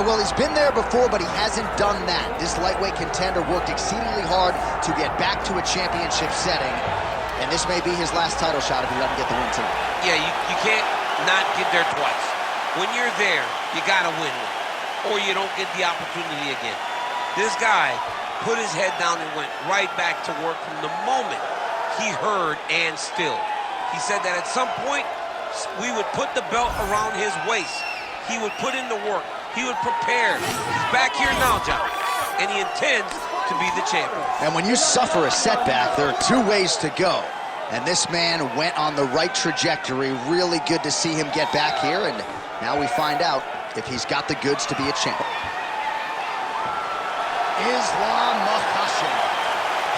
well, he's been there before, but he hasn't done that. This lightweight contender worked exceedingly hard to get back to a championship setting, and this may be his last title shot if he doesn't get the win tonight. Yeah, you can't not get there twice. When you're there, you gotta win one, or you don't get the opportunity again. This guy put his head down and went right back to work from the moment he heard and still. He said that at some point, we would put the belt around his waist. He would put in the work. He would prepare. He's back here now, John, and he intends to be the champion. And when you suffer a setback, there are two ways to go. And this man went on the right trajectory. Really good to see him get back here, and now we find out if he's got the goods to be a champion. Islam Makhachev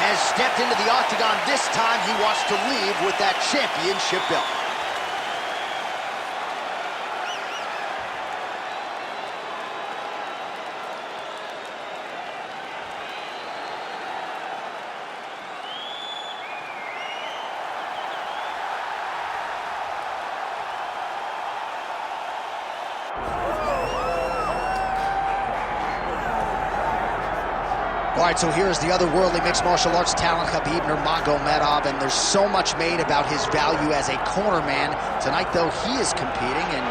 has stepped into the octagon. This time he wants to leave with that championship belt. All right, so here's the otherworldly mixed martial arts talent, Khabib Nurmagomedov, and there's so much made about his value as a corner man. Tonight, though, he is competing and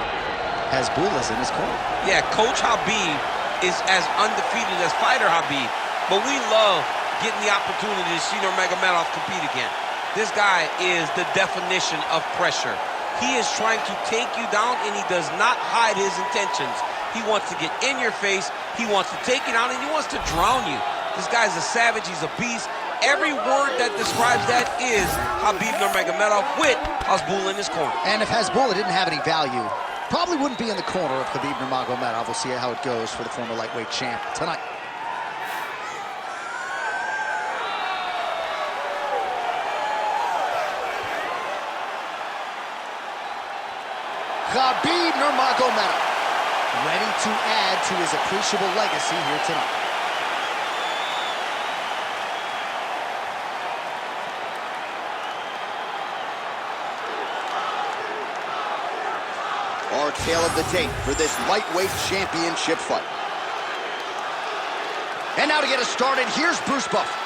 has Bullahs in his corner. Yeah, Coach Khabib is as undefeated as Fighter Khabib, but we love getting the opportunity to see Nurmagomedov compete again. This guy is the definition of pressure. He is trying to take you down, and he does not hide his intentions. He wants to get in your face, he wants to take you down, and he wants to drown you. This guy's a savage, he's a beast. Every word that describes that is Khabib Nurmagomedov with Hasbulla in his corner. And if Hasbulla didn't have any value, probably wouldn't be in the corner of Khabib Nurmagomedov. We'll see how it goes for the former lightweight champ tonight. Khabib Nurmagomedov, ready to add to his appreciable legacy here tonight. Our tale of the tape for this lightweight championship fight. And now to get us started, here's Bruce Buffer.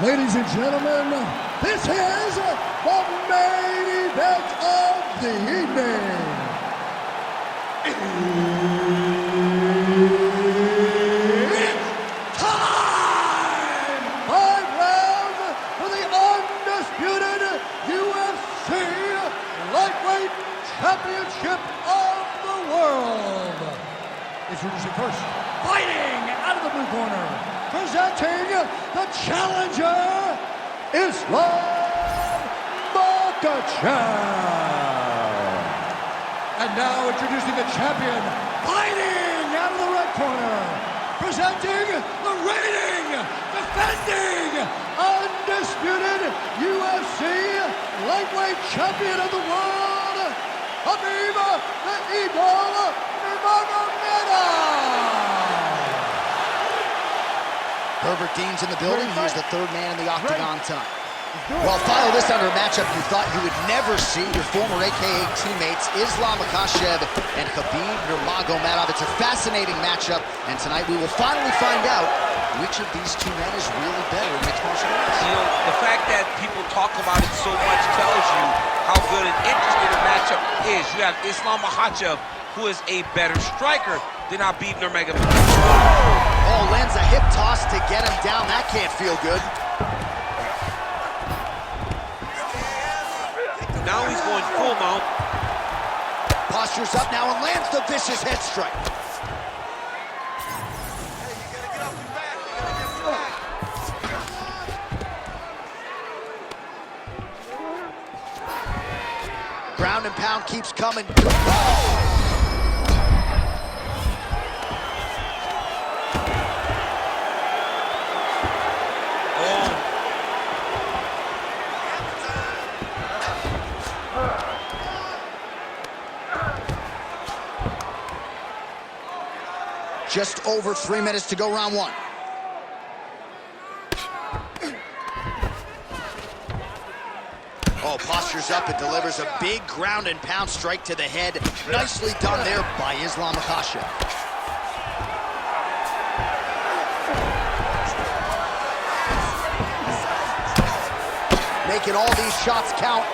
Ladies and gentlemen, this is the main event of the evening. It's time! 5 rounds for the undisputed UFC Lightweight Championship of the World. Introducing first, fighting out of the blue corner, presenting the challenger, Islam Makhachev. And now introducing the champion, fighting out of the red corner, presenting the reigning, defending, undisputed UFC lightweight champion of the world, Khabib the Eagle Nurmagomedov. Herbert Dean's in the building. He's the third man in the octagon tonight. Well, follow this under a matchup you thought you would never see. Your former AKA teammates, Islam Makhachev and Khabib Nurmagomedov. It's a fascinating matchup, and tonight we will finally find out which of these two men is really better in mixed martial arts. You know, the fact that people talk about it so much tells you how good and interesting the matchup is. You have Islam Makhachev, who is a better striker than Khabib Nurmagomedov. Oh, lands a hip toss to get him down. That can't feel good. Now he's going full mount. Postures up now and lands the vicious head strike. Ground and pound keeps coming. Just over 3 minutes to go, round one. Oh, posture pressure's up and delivers a big ground and pound strike to the head. Nicely done there by Islam Makhachev. Making all these shots count.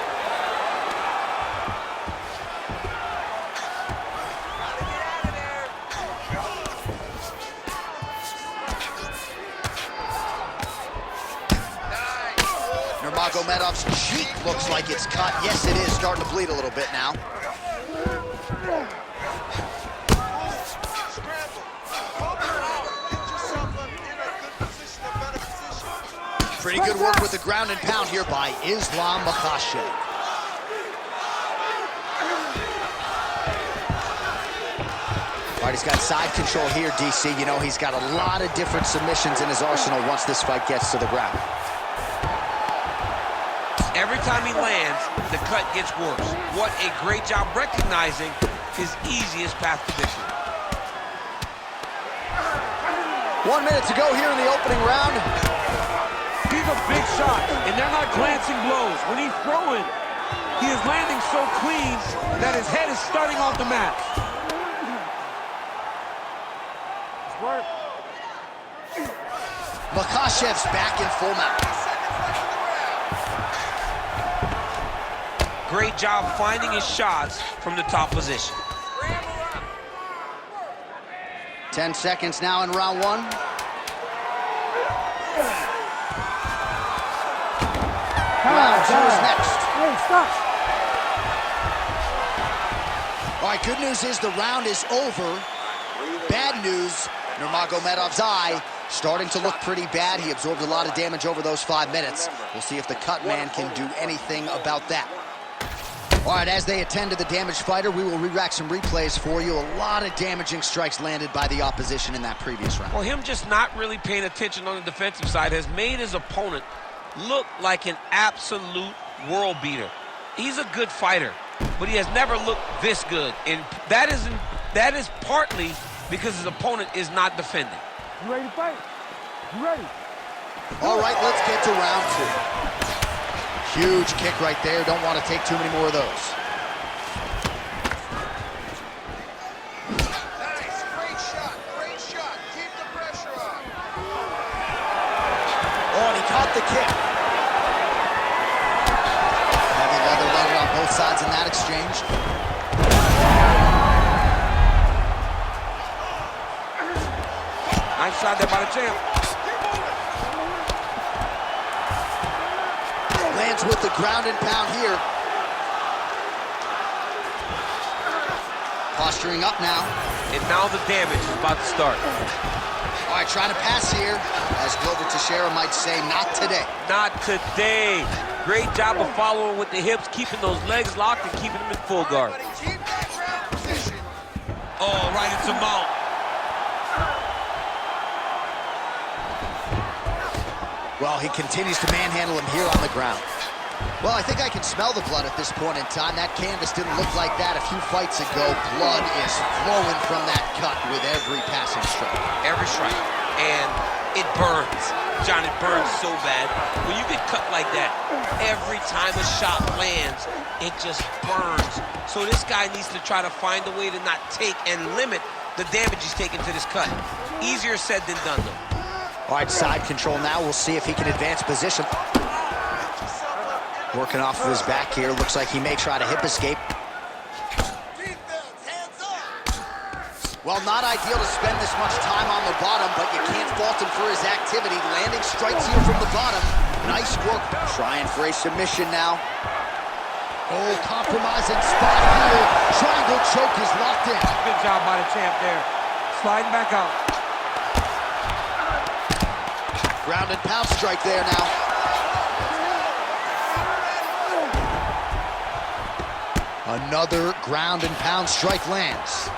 Nurmagomedov's cheek looks like it's cut. Yes, it is starting to bleed a little bit now. Pretty good work with the ground and pound here by Islam Makhachev. All right, he's got side control here, DC. You know, he's got a lot of different submissions in his arsenal once this fight gets to the ground. Every time he lands, the cut gets worse. What a great job recognizing his easiest path to victory. 1 minute to go here in the opening round. These are big shots, and they're not glancing blows. When he's throwing, he is landing so clean that his head is starting off the mat. Work. Makhachev's back in full mount. Great job finding his shots from the top position. 10 seconds now in round one. Round two is next. Hey, stop. All right, good news is the round is over. Bad news, Nurmagomedov's eye starting to look pretty bad. He absorbed a lot of damage over those 5 minutes. We'll see if the cut man can do anything about that. All right, as they attend to the damaged fighter, we will re-rack some replays for you. A lot of damaging strikes landed by the opposition in that previous round. Well, him just not really paying attention on the defensive side has made his opponent look like an absolute world beater. He's a good fighter, but he has never looked this good. And that is partly because his opponent is not defending. You ready to fight? You ready? All right, let's get to round two. Huge kick right there. Don't want to take too many more of those. Nice, great shot, great shot. Keep the pressure on. Oh, and he caught the kick. Heavy leather loaded on both sides in that exchange. Nice shot there by the champ. Lands with the ground and pound here. Posturing up now. And now the damage is about to start. All right, trying to pass here. As Glover Teixeira might say, not today. Not today. Great job of following with the hips, keeping those legs locked and keeping them in full guard. Keep that ground position. Oh, right into mount. Well, he continues to manhandle him here on the ground. Well, I think I can smell the blood at this point in time. That canvas didn't look like that a few fights ago. Blood is flowing from that cut with every passing strike. Every strike. And it burns. John, it burns so bad. When you get cut like that, every time a shot lands, it just burns. So this guy needs to try to find a way to not take and limit the damage he's taking to this cut. Easier said than done, though. All right, side control now. We'll see if he can advance position. Working off of his back here. Looks like he may try to hip escape. Defense, hands up. Well, not ideal to spend this much time on the bottom, but you can't fault him for his activity. Landing strikes here from the bottom. Nice work. Trying for a submission now. Oh, compromising spot here. Triangle choke is locked in. Good job by the champ there. Sliding back out. Ground and pound strike there now. Another ground and pound strike lands.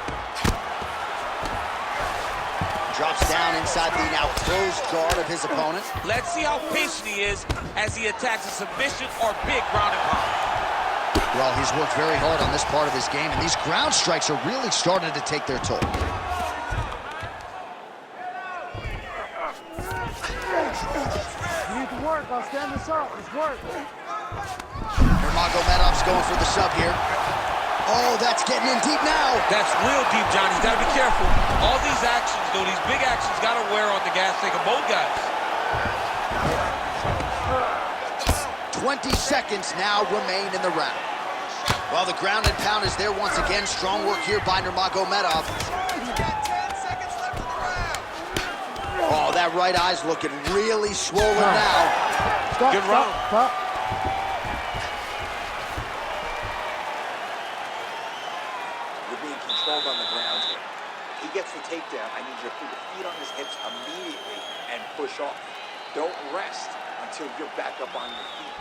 Drops down inside the now closed guard of his opponent. Let's see how patient he is as he attacks a submission or big ground and pound. Well, he's worked very hard on this part of his game, and these ground strikes are really starting to take their toll. You need to work. I'll stand this up. Let's work. Nurmagomedov's going for the sub here. Oh, that's getting in deep now. That's real deep, John. He's got to be careful. All these actions, though, these big actions, got to wear on the gas tank of both guys. 20 seconds now remain in the round. Well, the ground and pound is there once again. Strong work here by Nurmagomedov. Oh, that right eye's looking really swollen now. Good round. Stop. You're being controlled on the ground here. He gets the takedown. I need you to put your feet on his hips immediately and push off. Don't rest until you're back up on your feet.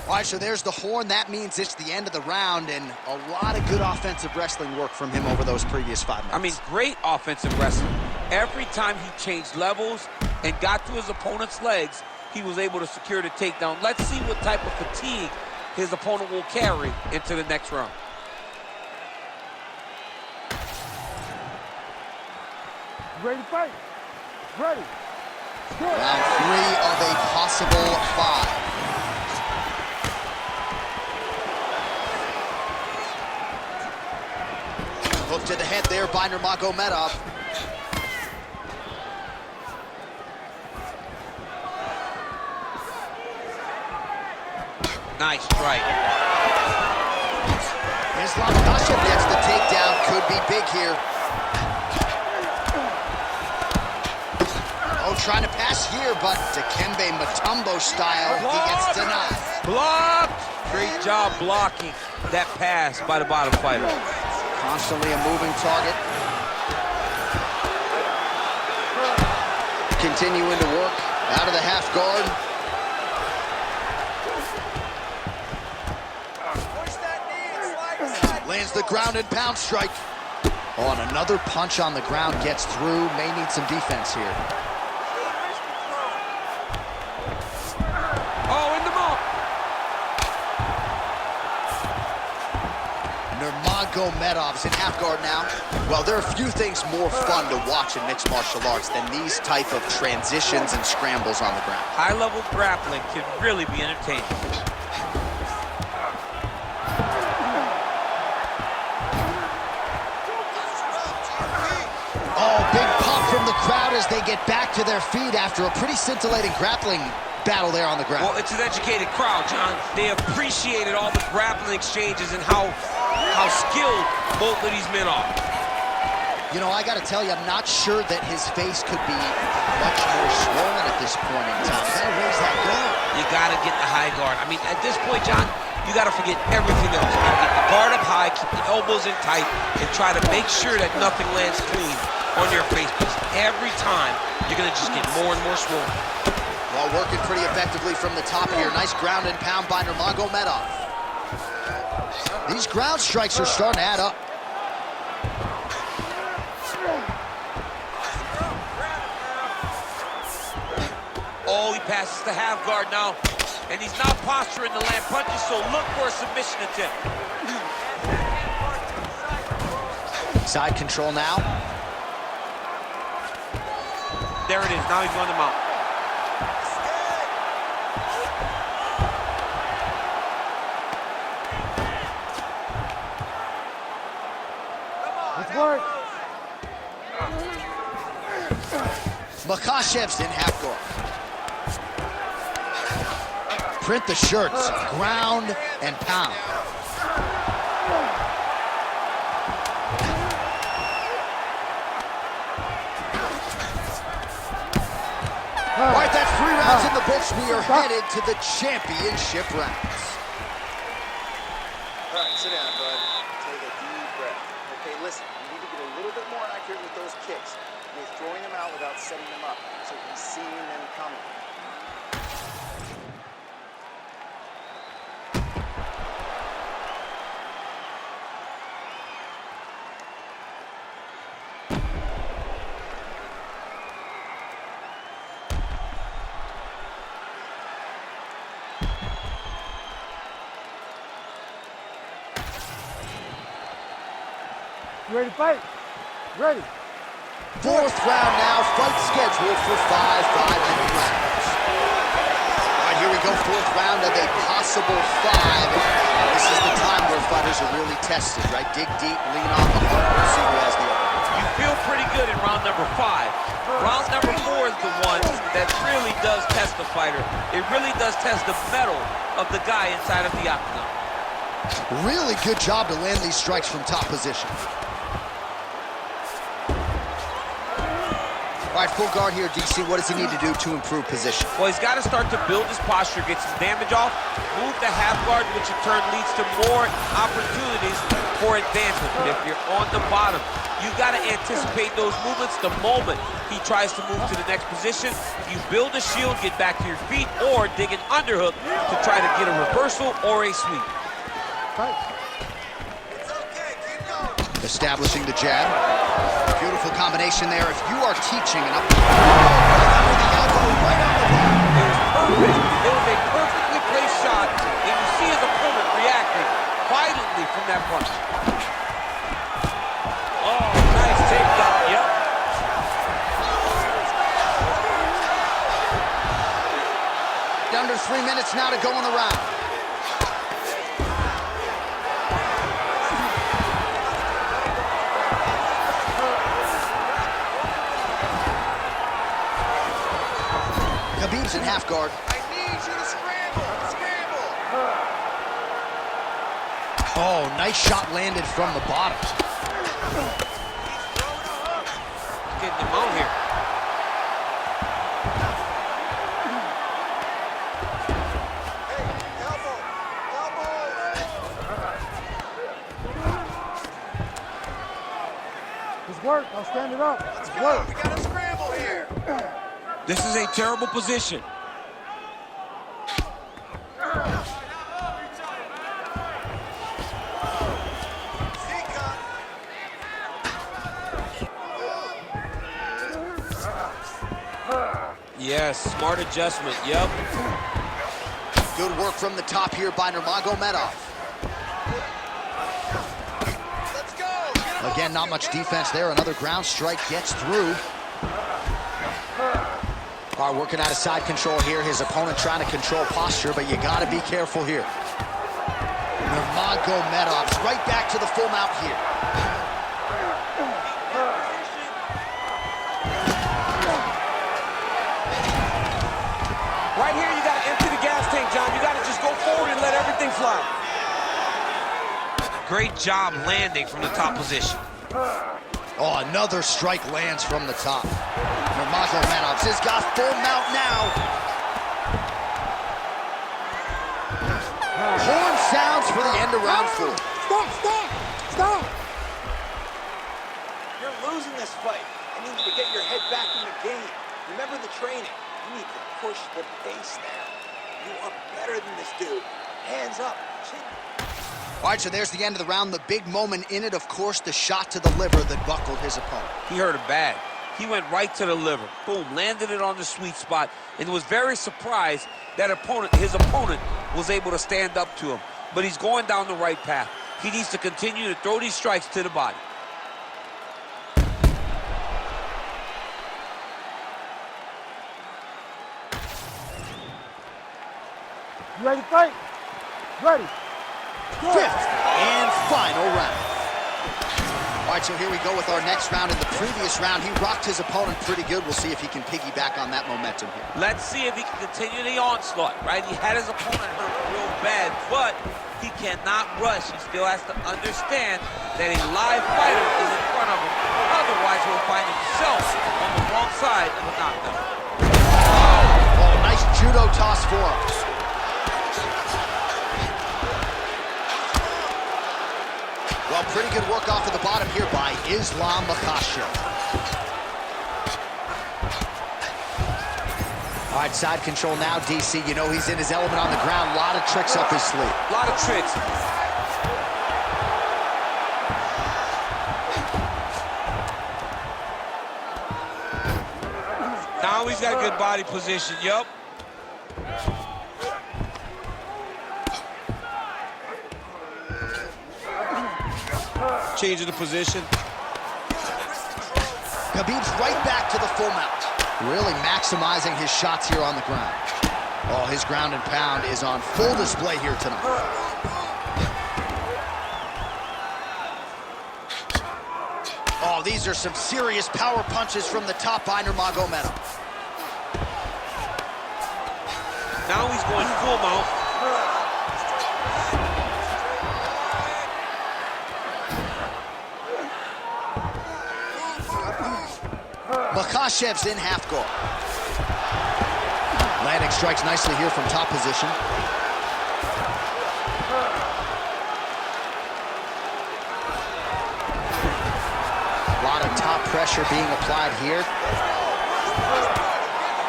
All right, so there's the horn. That means it's the end of the round, and a lot of good offensive wrestling work from him over those previous 5 minutes. I mean, great offensive wrestling. Every time he changed levels and got to his opponent's legs, he was able to secure the takedown. Let's see what type of fatigue his opponent will carry into the next round. Ready to fight? Ready. Round 3 of a possible 5. Hook to the head there by Nurmagomedov. Nice strike. Makhachev gets the takedown. Could be big here. Oh, trying to pass here, but Dikembe Mutombo style, he gets denied. Blocked! Great job blocking that pass by the bottom fighter. Constantly a moving target. Continuing to work out of the half guard. Lands the ground and pound strike. Oh, and another punch on the ground gets through. May need some defense here. Oh, in the mouth. Nurmagomedov's in half guard now. Well, there are a few things more fun to watch in mixed martial arts than these type of transitions and scrambles on the ground. High-level grappling can really be entertaining. Oh, big pop from the crowd as they get back to their feet after a pretty scintillating grappling battle there on the ground. Well, it's an educated crowd, John. They appreciated all the grappling exchanges and how skilled both of these men are. You know, I got to tell you, I'm not sure that his face could be much more swollen at this point in time. Gotta raise that guard. You got to get the high guard. I mean, at this point, John, you got to forget everything else. You got to get the guard up high, keep the elbows in tight, and try to make sure that nothing lands clean on your face. Because every time, you're going to just get more and more swollen. Well, working pretty effectively from the top here. Nice ground and pound by Nurmagomedov. These ground strikes are starting to add up. Oh, he passes the half guard now. And he's not posturing to land punches, so look for a submission attempt. Side control now. There it is. Now he's on the mount. Let's work. Makhachev's in half guard. Print the shirts, ground and pound. All right, that's 3 rounds in the books. We are headed to the championship rounds. All right, sit down, bud. Take a deep breath. Okay, listen, you need to get a little bit more accurate with those kicks. You're throwing them out without setting them up, so he's seeing them coming. You ready to fight? Ready. 4th round now, fight scheduled for 5 5-minute rounds. All right, here we go, fourth round of a possible 5. This is the time where fighters are really tested, right? Dig deep, lean on the heart. We'll see who has the upper hand. You feel pretty good in round number 5. Round number 4 is the one that really does test the fighter. It really does test the mettle of the guy inside of the octagon. Really good job to land these strikes from top position. All right, full guard here, DC. What does he need to do to improve position? Well, he's got to start to build his posture, get some damage off, move to half guard, which in turn leads to more opportunities for advancement. But if you're on the bottom, you've got to anticipate those movements the moment he tries to move to the next position. You build a shield, get back to your feet, or dig an underhook to try to get a reversal or a sweep. Establishing the jab. Beautiful combination there. If you are teaching an up, It was a perfectly placed shot, and you see his opponent reacting violently from that punch. Oh, nice takedown, yep. Under 3 minutes now to go in the round. Khabib's in half guard. I need you to scramble. Oh, nice shot landed from the bottom. Getting him out here. It's work. I'll stand it up. Let's go. We got to scramble here. This is a terrible position. Yes, smart adjustment, yep. Good work from the top here by Nurmagomedov. Let's go. Again, not much defense there. Another ground strike gets through. All right, working out of side control here. His opponent trying to control posture, but you got to be careful here. Nurmagomedov's right back to the full mount here. Right here, you got to empty the gas tank, John. You got to just go forward and let everything fly. Great job landing from the top position. Oh, another strike lands from the top. Nurmagomedov has got full mount now. Horn sounds for the end of round 4. Stop! You're losing this fight. I need you to get your head back in the game. Remember the training. You need to push the pace now. You are better than this dude. Hands up. Chin. All right, so there's the end of the round. The big moment in it, of course, the shot to the liver that buckled his opponent. He hurt it bad. He went right to the liver. Boom, landed it on the sweet spot, and was very surprised that his opponent was able to stand up to him. But he's going down the right path. He needs to continue to throw these strikes to the body. You ready to fight? Ready. Fifth and final round. All right, so here we go with our next round. In the previous round, he rocked his opponent pretty good. We'll see if he can piggyback on that momentum here. Let's see if he can continue the onslaught, right? He had his opponent hurt real bad, but he cannot rush. He still has to understand that a live fighter is in front of him. Otherwise, he'll find himself on the wrong side of a knockdown. Oh, nice judo toss for him. Well, pretty good work off of the bottom here by Islam Makhachev. All right, side control now, DC. You know he's in his element on the ground. A lot of tricks up his sleeve. A lot of tricks. Now he's got a good body position, yup. Changing the position. Khabib's right back to the full mount. Really maximizing his shots here on the ground. Oh, his ground and pound is on full display here tonight. Oh, these are some serious power punches from the top by Nurmagomedov. Now he's going full mount. Makhachev's in half guard. Landing strikes nicely here from top position. A lot of top pressure being applied here.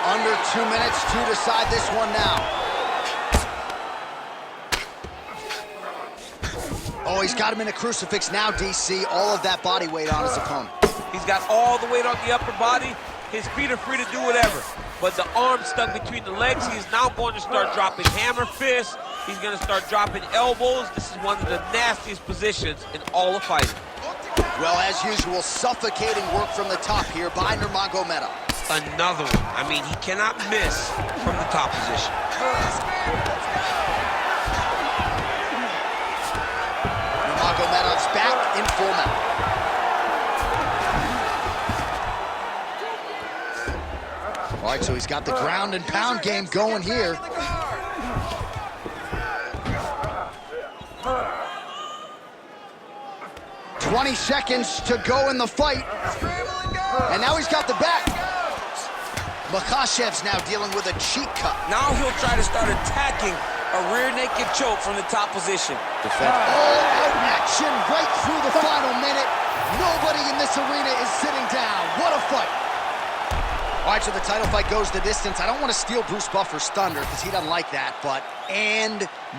Under 2 minutes to decide this one now. Oh, he's got him in a crucifix now, DC. All of that body weight on his opponent. He's got all the weight on the upper body. His feet are free to do whatever. But the arm stuck between the legs. He's now going to start dropping hammer fists. He's going to start dropping elbows. This is one of the nastiest positions in all of fighting. Well, as usual, suffocating work from the top here by Nurmagomedov. Another one. I mean, he cannot miss from the top position. Nurmagomedov's back in full mount. All right, so he's got the ground and pound game going here. "20 seconds to go in the fight. And now he's got the back. Makhachev's now dealing with a cheek cut. Now he'll try to start attacking a rear naked choke from the top position. All-out action right through the final minute. Nobody in this arena is sitting down. What a fight. All right, so the title fight goes the distance. I don't want to steal Bruce Buffer's thunder because he doesn't like that, but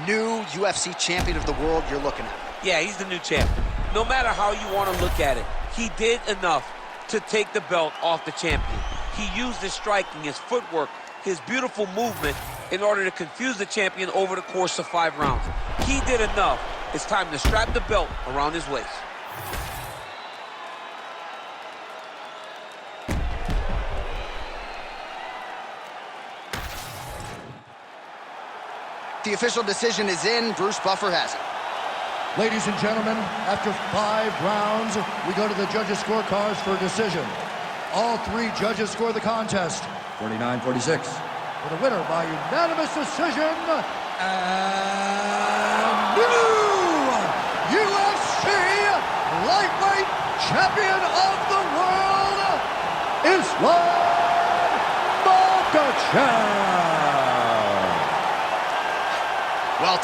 new UFC champion of the world you're looking at. Yeah, he's the new champ. No matter how you want to look at it, he did enough to take the belt off the champion. He used his striking, his footwork, his beautiful movement in order to confuse the champion over the course of 5 rounds. He did enough. It's time to strap the belt around his waist. The official decision is in. Bruce Buffer has it. Ladies and gentlemen, after 5 rounds, we go to the judges' scorecards for a decision. All 3 judges score the contest, 49-46. For the winner by unanimous decision, and new UFC lightweight champion of the world, Islam Makhachev. Well,